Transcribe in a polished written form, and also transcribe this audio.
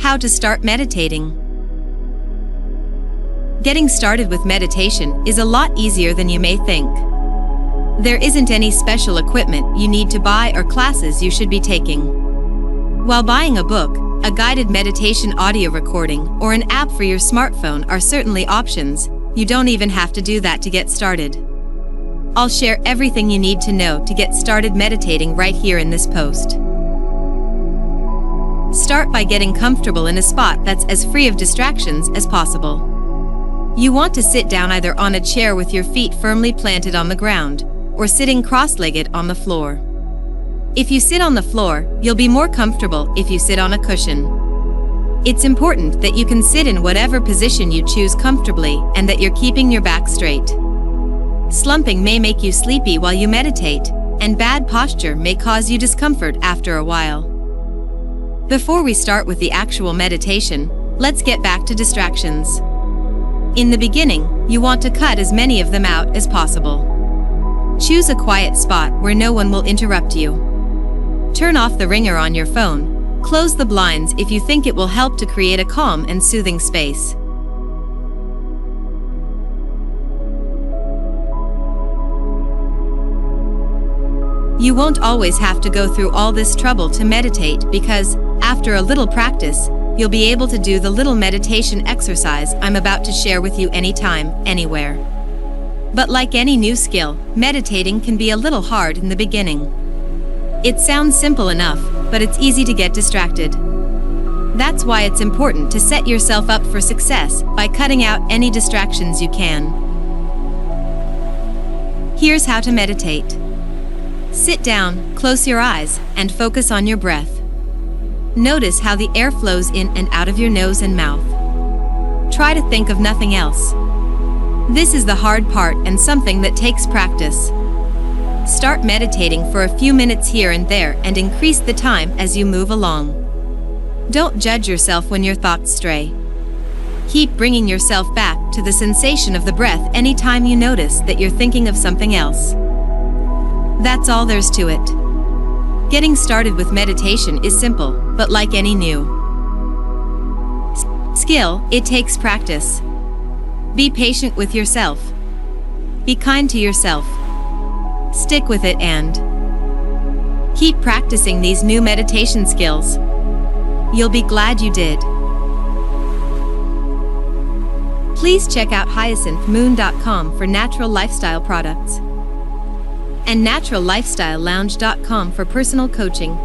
How to start meditating. Getting started with meditation is a lot easier than you may think. There isn't any special equipment you need to buy or classes you should be taking. While buying a book, a guided meditation audio recording, or an app for your smartphone are certainly options, you don't even have to do that to get started. I'll share everything you need to know to get started meditating right here in this post. Start by getting comfortable in a spot that's as free of distractions as possible. You want to sit down either on a chair with your feet firmly planted on the ground, or sitting cross-legged on the floor. If you sit on the floor, you'll be more comfortable if you sit on a cushion. It's important that you can sit in whatever position you choose comfortably and that you're keeping your back straight. Slumping may make you sleepy while you meditate, and bad posture may cause you discomfort after a while. Before we start with the actual meditation, let's get back to distractions. In the beginning, you want to cut as many of them out as possible. Choose a quiet spot where no one will interrupt you. Turn off the ringer on your phone. Close the blinds if you think it will help to create a calm and soothing space. You won't always have to go through all this trouble to meditate because, after a little practice, you'll be able to do the little meditation exercise I'm about to share with you anytime, anywhere. But like any new skill, meditating can be a little hard in the beginning. It sounds simple enough, but it's easy to get distracted. That's why it's important to set yourself up for success by cutting out any distractions you can. Here's how to meditate. Sit down, close your eyes, and focus on your breath. Notice how the air flows in and out of your nose and mouth. Try to think of nothing else. This is the hard part and something that takes practice. Start meditating for a few minutes here and there and increase the time as you move along. Don't judge yourself when your thoughts stray. Keep bringing yourself back to the sensation of the breath anytime you notice that you're thinking of something else. That's all there's to it. Getting started with meditation is simple, but like any new skill, it takes practice. Be patient with yourself. Be kind to yourself. Stick with it and keep practicing these new meditation skills. You'll be glad you did. Please check out hyacinthmoon.com for natural lifestyle products and naturallifestylelounge.com for personal coaching,